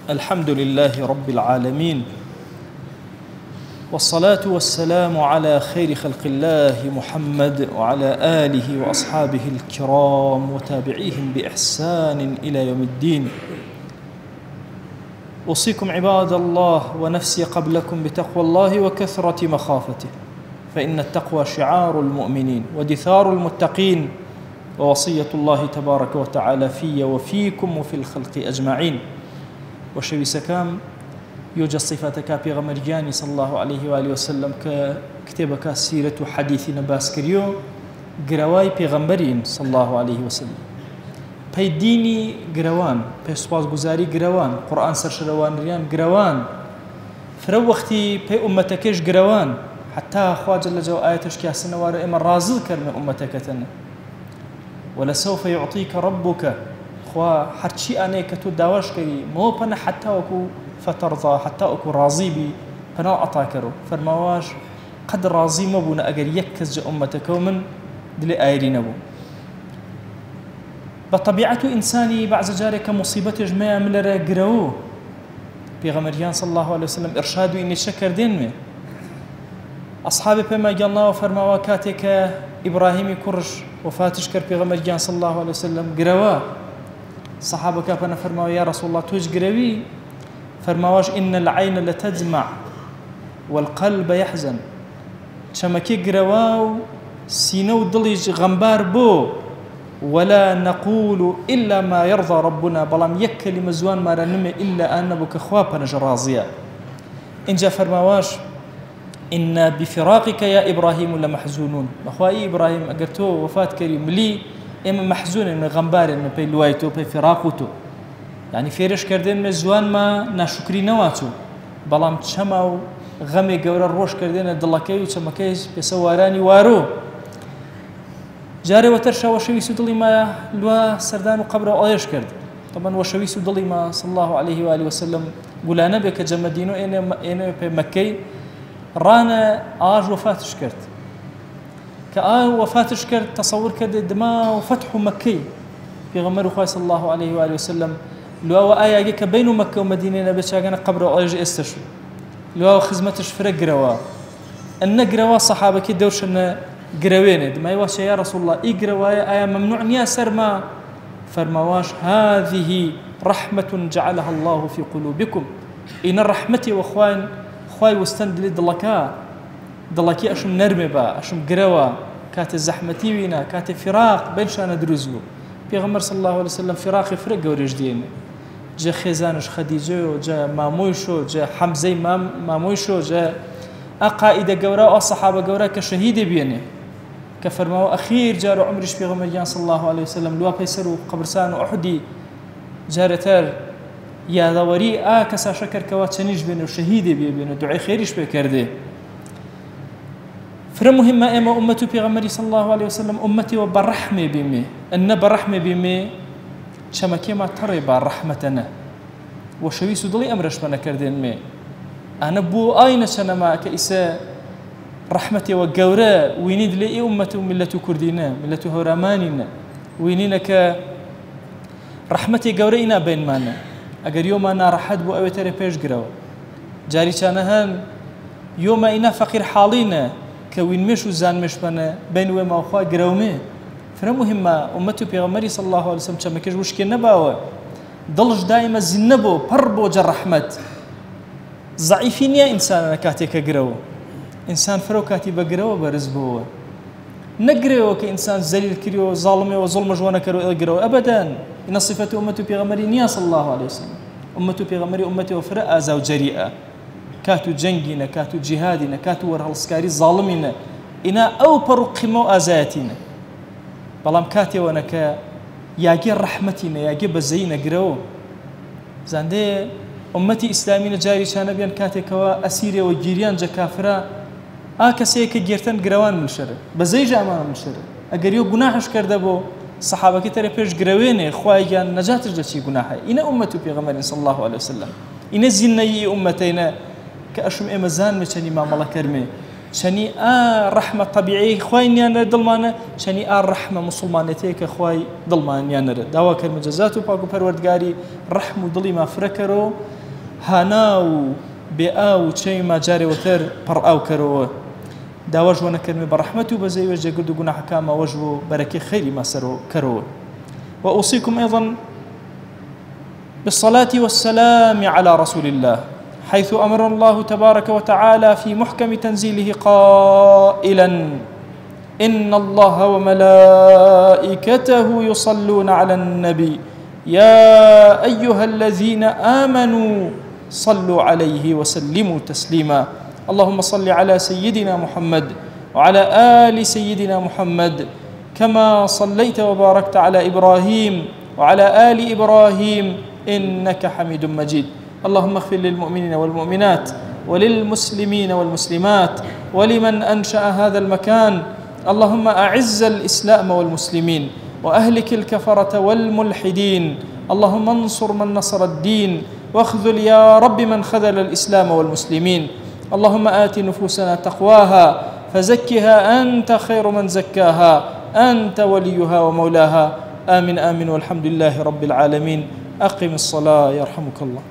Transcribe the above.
الحمد لله رب العالمين، والصلاة والسلام على خير خلق الله محمد وعلى آله وأصحابه الكرام وتابعيهم بإحسان إلى يوم الدين. أوصيكم عباد الله ونفسي قبلكم بتقوى الله وكثرة مخافته، فإن التقوى شعار المؤمنين ودثار المتقين، ووصية الله تبارك وتعالى في وفيكم وفي الخلق أجمعين. وشويسكام يوجد صفاتك في غمرجاني صلى الله عليه وآله وسلم ككتابك سيرة حديثنا باسكريو قرواي بيغمبرين صلى الله عليه وسلم بي ديني قروان بي سواز قزاري قروان قرآن سرشروان ريان قروان فرو وقتي بي أمتكش قروان حتى أخوة جل جو آياتش كاسنا وارا إما رازل كرم أمتكتنا ولسوف يعطيك ربك خوا حرشي أنا كتو داواش كري مو بنا حتى وكو فترضى حتى وكو راضي بي بنا أطاكرو فرماواش قد راضي مبونا أجر يكز أمتك ومن دلي آيرين أبو بطبيعة إنساني بعد ذلك مصيبة جماعة ملرا قراوه بيغمريان صلى الله عليه وسلم إرشادو إني شكر دينمي أصحابي بما قالنا وفرماوا كاتك إبراهيم كرش وفاتش كر بيغمريان صلى الله عليه وسلم قراوه صحابة كافنا فرماوا يا رسول الله توج قراوي فرماواش إن العين لتدمع والقلب يحزن شمكي قراواو سينو ضليج غنبار بو ولا نقول إلا ما يرضى ربنا بلام يكلي مزوان ما رنمي إلا أن بك خوابنا جرازيا إن جا فرماواش إن بفراقك يا إبراهيم لمحزونون أخوائي إبراهيم أقرتو وفاة كريم لي إما محزون من غنبار إنه بي لوايتو بي فراقوتو يعني فيرش كردين مزوان ما ناشكري نواتو بلام تشماو غمي قورا الروش كردين دلكي وتشمكيز بسواراني وارو جاري وترشا وشوي سودلي ما لوا سردان وقبره أيش كرد طبعا وشوي سودلي ما صلى الله عليه وآله وسلم قول أنا بك جمدينو إنا بمكي رانا آج وفاتش كرد وفاتش كرد تصور كرد دماء وفتح مكي في غمر خواه صلى الله عليه وآله وسلم لوا وآية جيك بين مكة ومدينة بتشاغنا قبره أيش استشو لوا خزمتش فرق روا أن قروا صحابة كي دورش أن قروين ما يواش يا رسول الله إقروا آية ممنوع يا سرما فرمواش هذه رحمة جعلها الله في قلوبكم إن الرحمة وإخوان خواي واستندلي دلكي أشم نرمي با أشم قروا كات الزحمتي وينا كات فراق بين شان درزو بيغمر صلى الله عليه وسلم فراق فرق ورجدين جا خزانش خديجة جا مامويشو جا حمزة مامويشو جا أقائد قورا الصحابة قورا كشهيد بينه كفرماو أخير جار عمرش بيغمريان صلى الله عليه وسلم لوا بيسرو قبرسان أحدي جارتر يا ذوري كسا شكر كواتشنيش بينه وشهيد بينه دعي خيرش بكرده فرمهمة إما أمتي بيغمري صلى الله عليه وسلم أمتي وبرحمة بمي أن برحمة بمي شمكي ما تري برحمتنا وشوي سودلي أمرش بنا كردين مي أنا بو أين شنما كإساء رحمتي وقورا وينيد لي أمته ملة كردينا ملة هوراماننا وينينك رحمتي قورينا بين مانا أقر يوم أنا رحد بو أوي تري بيش قروا جاري كانهان يوم إنا فقير حالينا كوين مش وزان مش بنا بين وما أخوة قرومي فرمهمة أمته بيغمري صلى الله عليه وسلم شمكيش وشكي نباوة ضلج دائما زنبو بربو جر رحمت ضعيفين يا إنسان كاتيك قروا إنسان فرو كاتي بقروا برزبوا نقروا كإنسان زليل كريو ظالمي وظلم جوانا كرو قروا أبدا إن صفة أمته بيغمري صلى الله عليه وسلم أمته بيغمري أمته وفرأة زو جريئة كاتو جنجنا كاتو جهادنا كاتو ورهالسكاري ظالمنا إنا أو برقمو آزاتنا بلام كاتي ونكا ياجي رحمتنا ياجي بزينا قروا زاندي أمتي إسلامية جاري كان بيان كاتكوا أسيريا وجيريان جا كافرة كسيك جيرتن قروان من شر بزي جامان من شر أجريو جناحش كردبو صحابة كتير بيش قروينه خواجان نجات رجتي جناحه إن أمتي بيغمر صلى الله عليه وسلم إن زيني أمتينا كأشم إمزان مشاني ما ملا كرمي شني رحمة طبيعية خواي نيانا دلمانا شني رحمة مسلمانتيك خواي دلمان نيانا داوا كلمة جزاتو باقو پروردگاري رحمة دلي ما فركرو هاناو بآو چەیما جارێوەتر پڕ ئاو کەرەوە داواش وە نەکردمێ بە ڕەحمەت و بەزەی وەش جێگرد و گوناحەکان ئەوەش بۆ بەرەکەی خەیری مەسەرەوە کەرەوە. وأوصيكم أيضا بالصلاة والسلام على رسول الله، حيث أمر الله تبارك وتعالى في محكم تنزيله قائلا: إن الله وملائكته يصلون على النبي يا أيها الذين آمنوا صلوا عليه وسلموا تسليما. اللهم صل على سيدنا محمد وعلى آل سيدنا محمد كما صليت وباركت على إبراهيم وعلى آل إبراهيم إنك حميد مجيد. اللهم اغفر للمؤمنين والمؤمنات وللمسلمين والمسلمات ولمن أنشأ هذا المكان. اللهم أعز الإسلام والمسلمين وأهلك الكفرة والملحدين. اللهم انصر من نصر الدين واخذل يا رب من خذل الإسلام والمسلمين. اللهم آت نفوسنا تقواها فزكها أنت خير من زكاها أنت وليها ومولاها. آمين آمين والحمد لله رب العالمين. أقم الصلاة يرحمك الله.